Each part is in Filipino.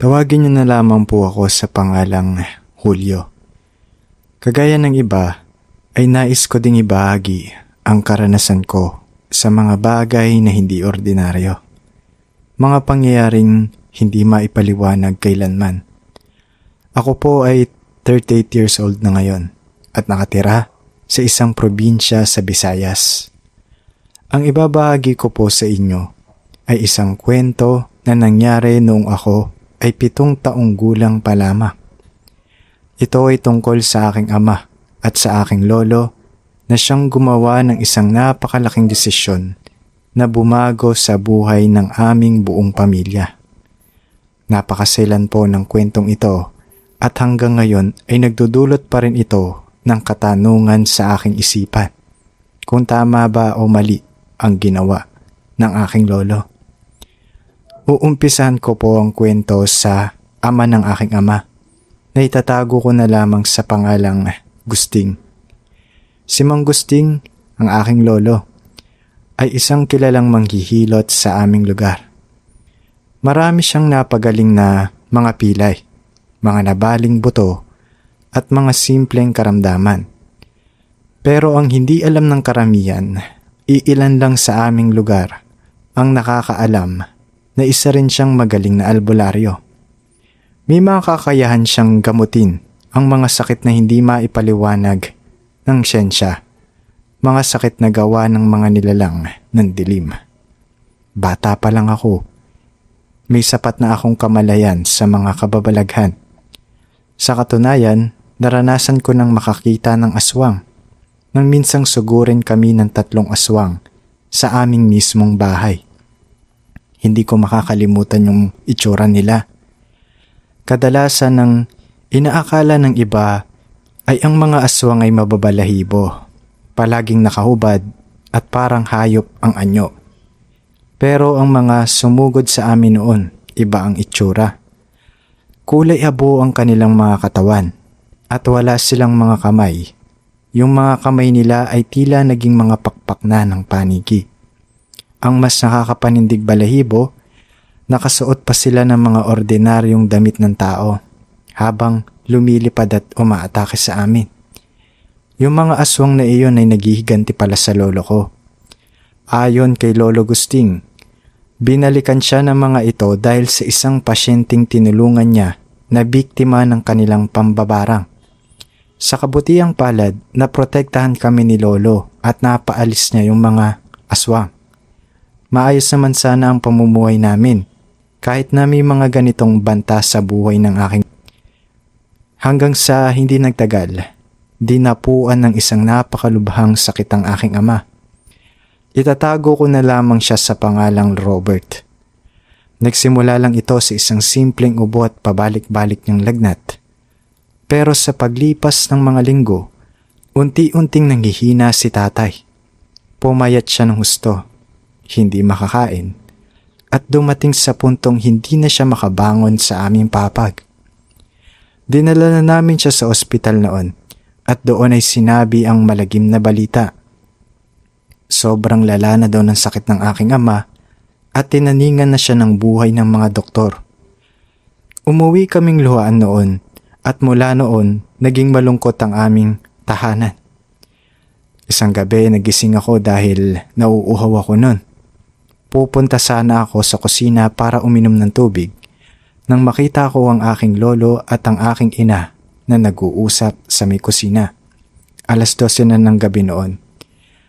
Tawagin niyo na lamang po ako sa pangalang Julio. Kagaya ng iba, ay nais ko ding ibahagi ang karanasan ko sa mga bagay na hindi ordinaryo. Mga pangyayaring hindi maipaliwanag kailanman. Ako po ay 38 years old na ngayon at nakatira sa isang probinsya sa Visayas. Ang ibabahagi ko po sa inyo ay isang kwento na nangyari noong ako ay 7 taong gulang pa lamang. Ito ay tungkol sa aking ama at sa aking lolo na siyang gumawa ng isang napakalaking desisyon na bumago sa buhay ng aming buong pamilya. Napakaselan po ng kwentong ito at hanggang ngayon ay nagdudulot pa rin ito ng katanungan sa aking isipan kung tama ba o mali ang ginawa ng aking lolo. Uumpisahan ko po ang kwento sa ama ng aking ama na itatago ko na lamang sa pangalang Gusting. Si Mang Gusting, ang aking lolo, ay isang kilalang manghihilot sa aming lugar. Marami siyang napagaling na mga pilay, mga nabaling buto at mga simpleng karamdaman. Pero ang hindi alam ng karamihan, iilan lang sa aming lugar ang nakakaalam na isa rin siyang magaling na albularyo. May mga kakayahan siyang gamutin ang mga sakit na hindi maipaliwanag ng siyensya, mga sakit na gawa ng mga nilalang ng dilim. Bata pa lang ako, may sapat na akong kamalayan sa mga kababalaghan. Sa katunayan, naranasan ko nang makakita ng aswang nang minsang sugurin kami ng 3 aswang sa aming mismong bahay. Hindi ko makakalimutan yung itsura nila. Kadalasan ng inaakala ng iba ay ang mga aswang ay mababalahibo, palaging nakahubad at parang hayop ang anyo. Pero ang mga sumugod sa amin noon, iba ang itsura. Kulay abo ang kanilang mga katawan at wala silang mga kamay. Yung mga kamay nila ay tila naging mga pakpak na ng paniki. Ang mas nakakapanindig balahibo, nakasuot pa sila ng mga ordinaryong damit ng tao habang lumilipad at umaatake sa amin. Yung mga aswang na iyon ay naghihiganti pala sa lolo ko. Ayon kay Lolo Gusting, binalikan siya ng mga ito dahil sa isang pasyenteng tinulungan niya na biktima ng kanilang pambabarang. Sa kabutihang palad, naprotektahan kami ni Lolo at napaalis niya yung mga aswang. Maayos naman sana ang pamumuhay namin kahit na may mga ganitong banta sa buhay ng aking. Hanggang sa hindi nagtagal, dinapuan ng isang napakalubhang sakit ang aking ama. Itatago ko na lamang siya sa pangalang Robert. Nagsimula lang ito sa isang simpleng ubo at pabalik-balik niyang lagnat. Pero sa paglipas ng mga linggo, unti-unting nanghihina si tatay. Pumayat siya ng husto, hindi makakain, at dumating sa puntong hindi na siya makabangon sa aming papag. Dinala na namin siya sa ospital noon at doon ay sinabi ang malagim na balita. Sobrang lala na daw ng sakit ng aking ama at tinaningan na siya ng buhay ng mga doktor. Umuwi kaming luhaan noon at mula noon naging malungkot ang aming tahanan. Isang gabi nagising ako dahil nauuhaw ako noon. Pupunta sana ako sa kusina para uminom ng tubig nang makita ko ang aking lolo at ang aking ina na nag-uusap sa may kusina. 12:00 na ng gabi noon.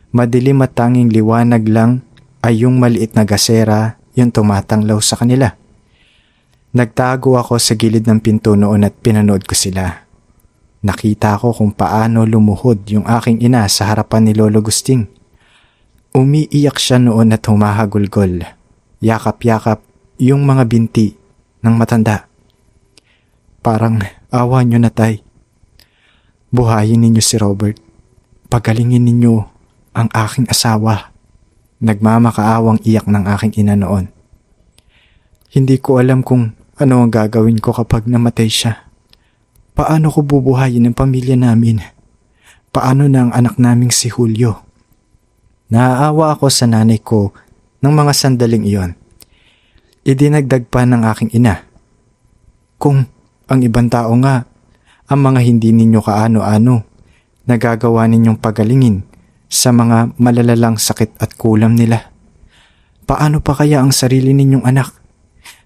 Madilim at tanging liwanag lang ay yung maliit na gasera yung tumatanglaw sa kanila. Nagtago ako sa gilid ng pinto noon at pinanood ko sila. Nakita ko kung paano lumuhod yung aking ina sa harapan ni Lolo Gusting. Umiiyak siya noon at humahagulgol. Yakap-yakap yung mga binti ng matanda. Parang awa nyo na tay. Buhayin ninyo si Robert. Pagalingin ninyo ang aking asawa. Nagmamakaawang iyak ng aking ina noon. Hindi ko alam kung ano ang gagawin ko kapag namatay siya. Paano ko bubuhayin ang pamilya namin? Paano na ang anak naming si Julio? Naaawa ako sa nanay ko ng mga sandaling iyon. Idinagdag pa ng aking ina. kung ang ibang tao nga, ang mga hindi ninyo kaano-ano, nagagawa ninyong pagalingin sa mga malalalang sakit at kulam nila. Paano pa kaya ang sarili ninyong anak?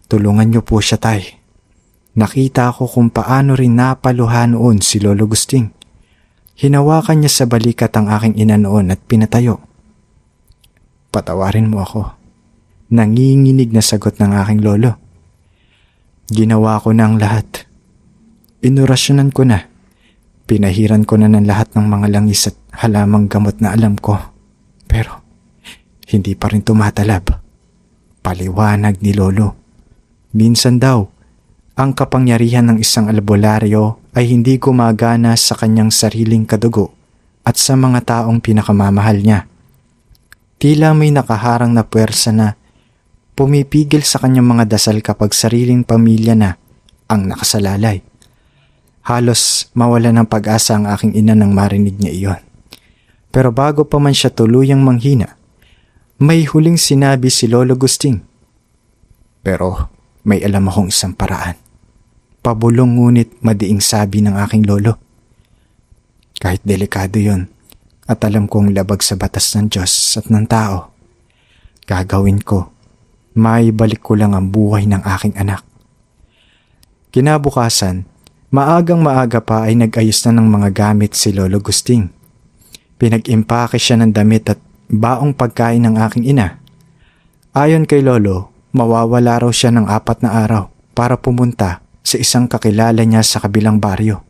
Tulungan niyo po siya, tay. Nakita ko kung paano rin napaluha noon si Lolo Gusting. Hinawakan niya sa balikat ang aking ina noon at pinatayo. Patawarin mo ako. Nanginginig na sagot ng aking lolo. Ginawa ko na ang lahat. Inorasyonan ko na. Pinahiran ko na ng lahat ng mga langis at halamang gamot na alam ko. Pero hindi pa rin tumatalab. Paliwanag ni Lolo. Minsan daw, ang kapangyarihan ng isang albularyo ay hindi gumagana sa kanyang sariling kadugo at sa mga taong pinakamamahal niya. Tila may nakaharang na puwersa na pumipigil sa kanyang mga dasal kapag sariling pamilya na ang nakasalalay. Halos mawala ng pag-asa ang aking ina nang marinig niya iyon. Pero bago pa man siya tuluyang manghina, may huling sinabi si Lolo Gusting. Pero may alam akong isang paraan. Pabulong ngunit madiing sabi ng aking lolo. Kahit delikado yon at alam kong labag sa batas ng Diyos at ng tao, gagawin ko. Maibalik ko lang ang buhay ng aking anak. Kinabukasan, maagang maaga pa ay nag-ayos na ng mga gamit si Lolo Gusting. Pinag-impake siya ng damit at baong pagkain ng aking ina. Ayon kay Lolo, mawawala raw siya ng 4 na araw para pumunta sa isang kakilala niya sa kabilang baryo.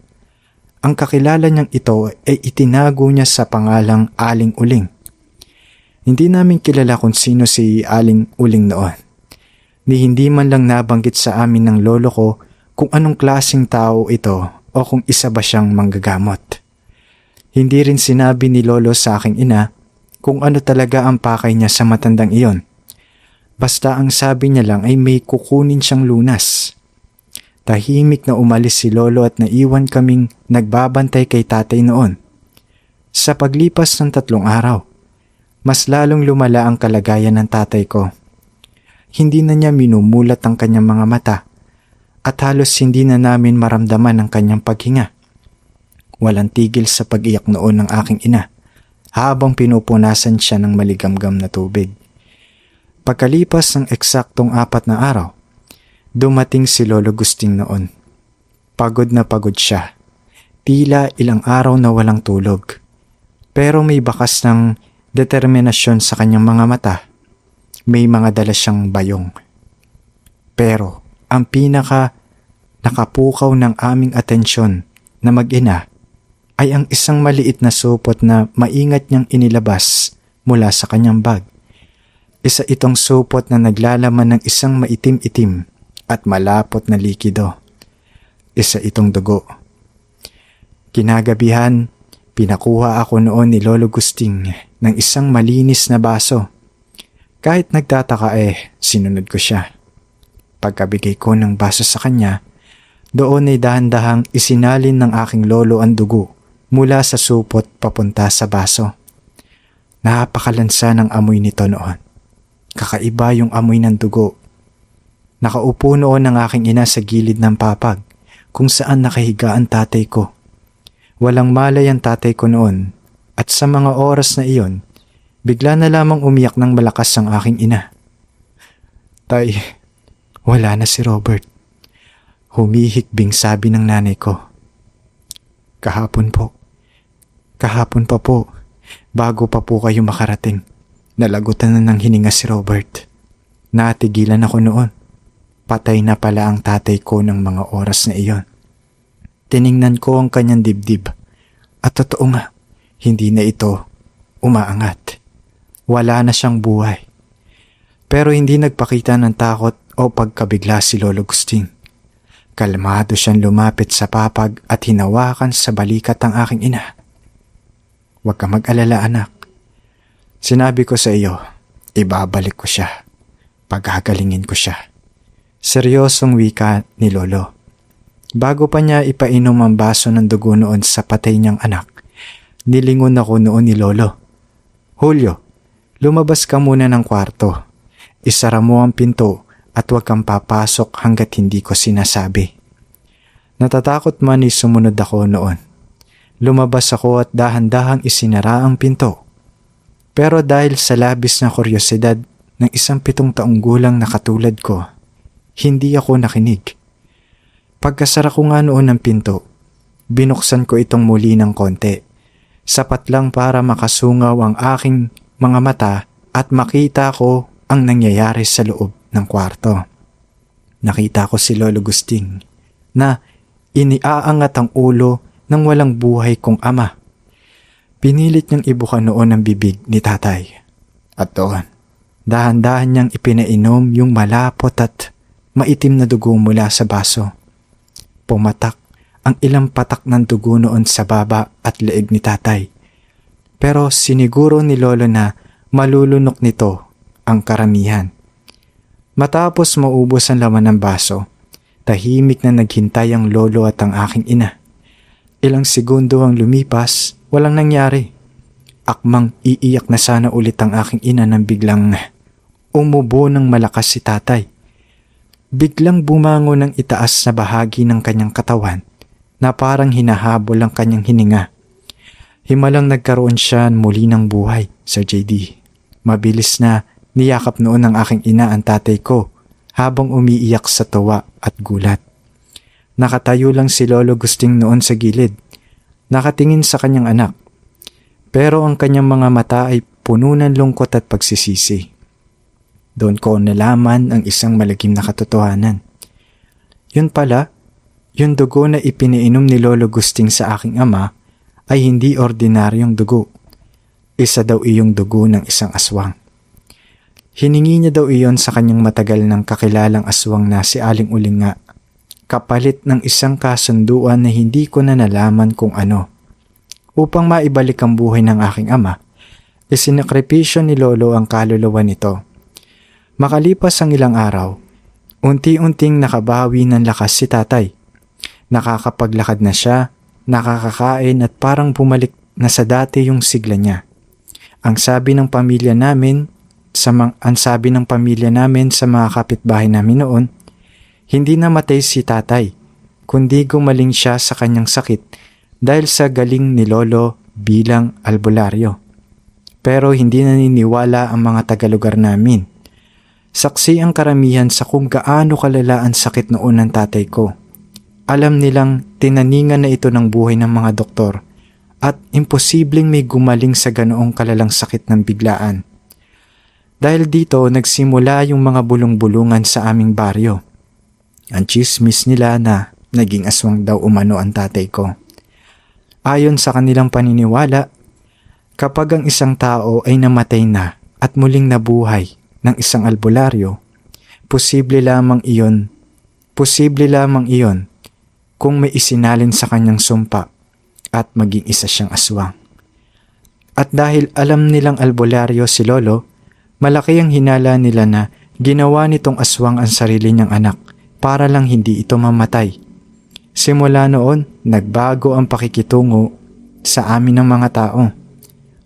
Ang kakilala niyang ito ay itinago niya sa pangalang Aling Uling. Hindi namin kilala kung sino si Aling Uling noon. Ni hindi man lang nabanggit sa amin ng lolo ko kung anong klaseng tao ito o kung isa ba siyang manggagamot. Hindi rin sinabi ni Lolo sa aking ina kung ano talaga ang pakay niya sa matandang iyon. Basta ang sabi niya lang ay may kukunin siyang lunas. Tahimik na umalis si Lolo at naiwan kaming nagbabantay kay tatay noon. Sa paglipas ng 3 araw, mas lalong lumala ang kalagayan ng tatay ko. Hindi na niya minumulat ang kanyang mga mata at halos hindi na namin maramdaman ang kanyang paghinga. Walang tigil sa pag-iyak noon ng aking ina habang pinupunasan siya ng maligamgam na tubig. Pagkalipas ng eksaktong 4 na araw, dumating si Lolo Gusting noon. Pagod na pagod siya. Tila ilang araw na walang tulog. Pero may bakas ng determinasyon sa kanyang mga mata. May mga dala siyang bayong. Pero ang pinaka nakapukaw ng aming atensyon na mag-ina ay ang isang maliit na supot na maingat niyang inilabas mula sa kanyang bag. Isa itong supot na naglalaman ng isang maitim-itim at malapot na likido. Isa itong dugo. Kinagabihan, pinakuha ako noon ni Lolo Gusting ng isang malinis na baso. Kahit nagtataka sinunod ko siya. Pagkabigay ko ng baso sa kanya, doon ay dahan-dahang isinalin ng aking lolo ang dugo mula sa supot papunta sa baso. Napakalansa ng amoy nito noon. Kakaiba yung amoy ng dugo. Nakaupo noon ang aking ina sa gilid ng papag kung saan nakahiga ang tatay ko. Walang malay ang tatay ko noon at sa mga oras na iyon, bigla na lamang umiyak ng malakas ang aking ina. Tay, wala na si Robert. Humihikbing sabi ng nanay ko. Kahapon pa po, bago pa po kayo makarating. Nalagutan na ng hininga si Robert. Natigilan ako noon. Patay na pala ang tatay ko ng mga oras na iyon. Tiningnan ko ang kanyang dibdib. At totoo nga, hindi na ito umaangat. Wala na siyang buhay. Pero hindi nagpakita ng takot o pagkabigla si Lolo Gusting. Kalmado siyang lumapit sa papag at hinawakan sa balikat ang aking ina. Huwag ka mag-alala, anak. Sinabi ko sa iyo, ibabalik ko siya. Paghagalingin ko siya. Seryosong wika ni Lolo. Bago pa niya ipainom ang baso ng dugo noon sa patay niyang anak, nilingon ako noon ni Lolo. Julio, lumabas ka muna ng kwarto. Isara mo ang pinto at huwag kang papasok hanggat hindi ko sinasabi. Natatakot man ay sumunod ako noon. Lumabas ako at dahan-dahang isinara ang pinto. Pero dahil sa labis na kuryosidad ng isang 7 taong gulang na katulad ko, hindi ako nakinig. Pagkasara ko nga noon ng pinto, binuksan ko itong muli ng konti. Sapat lang para makasungaw ang aking mga mata at makita ko ang nangyayari sa loob ng kwarto. Nakita ko si Lolo Gusting na iniaangat ang ulo ng walang buhay kong ama. Pinilit niyang ibuka noon ang bibig ni tatay. At doon, dahan-dahan niyang ipinainom yung malapot at maitim na dugo mula sa baso. Pumatak ang ilang patak ng dugo noon sa baba at leeg ni tatay. Pero siniguro ni Lolo na malulunok nito ang karamihan. Matapos maubos ang laman ng baso, tahimik na naghintay ang lolo at ang aking ina. Ilang segundo ang lumipas, walang nangyari. Akmang iiyak na sana ulit ang aking ina nang biglang umubo ng malakas si tatay. Biglang bumangon ng itaas na bahagi ng kanyang katawan na parang hinahabol ang kanyang hininga. Himalang nagkaroon siya muli ng buhay, Sir JD. Mabilis na niyakap noon ng aking ina ang tatay ko habang umiiyak sa tuwa at gulat. Nakatayo lang si Lolo Gusting noon sa gilid, nakatingin sa kanyang anak. Pero ang kanyang mga mata ay puno ng lungkot at pagsisisi. Doon ko nalaman ang isang malagim na katotohanan. Yun pala, yung dugo na ipinainom ni Lolo Gusting sa aking ama ay hindi ordinaryong dugo. Isa daw iyong dugo ng isang aswang. Hiningi niya daw iyon sa kanyang matagal ng kakilalang aswang na si Aling Ulinga, kapalit ng isang kasunduan na hindi ko na nalaman kung ano. Upang maibalik ang buhay ng aking ama, isinakripisyo ni Lolo ang kaluluwa nito. Makalipas ang ilang araw, unti-unting nakabawi ng lakas si tatay. Nakakapaglakad na siya, nakakakain at parang bumalik na sa dati yung sigla niya. Ang sabi ng pamilya namin sa mga kapitbahay namin noon, hindi namatay si tatay, kundi gumaling siya sa kanyang sakit dahil sa galing ni Lolo bilang albularyo. Pero hindi naniniwala ang mga tagalugar namin. Saksi ang karamihan sa kung gaano kalala ang sakit noon ng tatay ko. Alam nilang tinaningan na ito ng buhay ng mga doktor at imposibleng may gumaling sa ganoong kalalang sakit ng biglaan. Dahil dito nagsimula yung mga bulong-bulungan sa aming baryo. Ang chismis nila na naging aswang daw umano ang tatay ko. Ayon sa kanilang paniniwala, kapag ang isang tao ay namatay na at muling nabuhay ng isang albularyo, posible lamang iyon kung may isinalin sa kanyang sumpa at maging isa siyang aswang. At dahil alam nilang albularyo si Lolo, malaki ang hinala nila na ginawa nitong aswang ang sarili niyang anak para lang hindi ito mamatay. Simula noon, nagbago ang pakikitungo sa amin ng mga tao.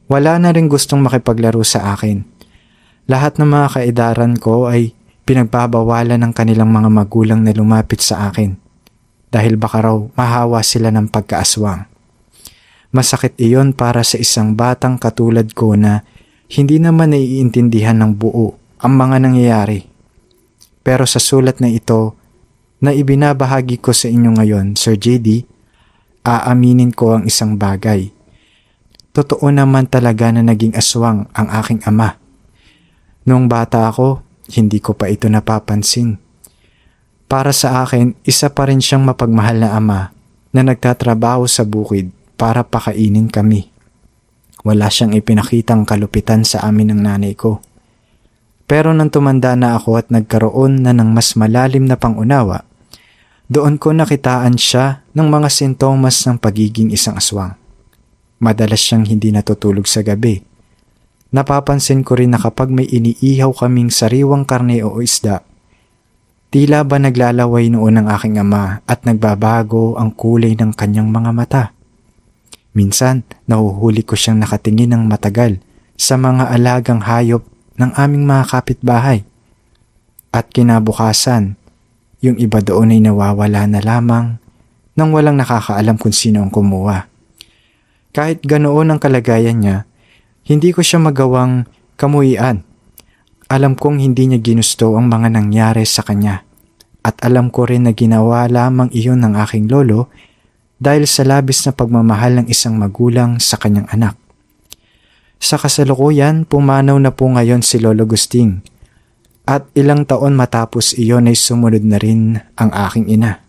Wala na rin gustong makipaglaro sa akin. Lahat ng mga kaedaran ko ay pinagbabawalan ng kanilang mga magulang na lumapit sa akin dahil baka raw mahawa sila ng pagkaaswang. Masakit iyon para sa isang batang katulad ko na hindi naman naiintindihan ng buo ang mga nangyayari. Pero sa sulat na ito na ibinabahagi ko sa inyo ngayon, Sir JD, aaminin ko ang isang bagay. Totoo naman talaga na naging aswang ang aking ama. Noong bata ako, hindi ko pa ito napapansin. Para sa akin, isa pa rin siyang mapagmahal na ama na nagtatrabaho sa bukid para pakainin kami. Wala siyang ipinakitang kalupitan sa amin ng nanay ko. Pero nang tumanda na ako at nagkaroon na ng mas malalim na pangunawa, doon ko nakitaan siya ng mga sintomas ng pagiging isang aswang. Madalas siyang hindi natutulog sa gabi. Napapansin ko rin na kapag may iniihaw kaming sariwang karne o isda, tila ba naglalaway noon ang aking ama at nagbabago ang kulay ng kanyang mga mata. Minsan, nahuhuli ko siyang nakatingin ng matagal sa mga alagang hayop ng aming mga kapitbahay. At kinabukasan, yung iba doon ay nawawala na lamang nang walang nakakaalam kung sino ang kumuha. Kahit ganoon ang kalagayan niya, hindi ko siya magawang kamuhian. Alam kong hindi niya ginusto ang mga nangyari sa kanya. At alam ko rin na ginawa lamang iyon ng aking lolo dahil sa labis na pagmamahal ng isang magulang sa kanyang anak. Sa kasalukuyan, pumanaw na po ngayon si Lolo Gusting. At ilang taon matapos iyon ay sumunod na rin ang aking ina.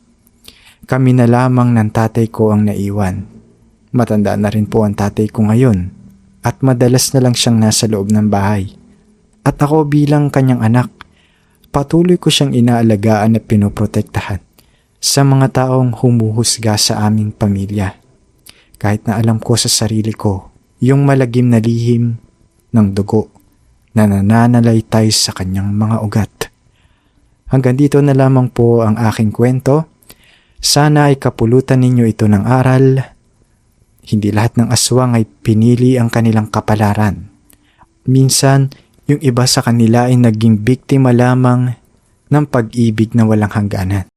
Kami na lamang ng tatay ko ang naiwan. Matanda na rin po ang tatay ko ngayon at madalas na lang siyang nasa loob ng bahay. At ako bilang kanyang anak, patuloy ko siyang inaalagaan at pinoprotektahan sa mga taong humuhusga sa aming pamilya. Kahit na alam ko sa sarili ko yung malagim na lihim ng dugo na nananalaytay sa kanyang mga ugat. Hanggang dito na lamang po ang aking kwento. Sana ay kapulutan ninyo ito ng aral. Hindi lahat ng aswang ay pinili ang kanilang kapalaran. Minsan, yung iba sa kanila ay naging biktima lamang ng pag-ibig na walang hangganan.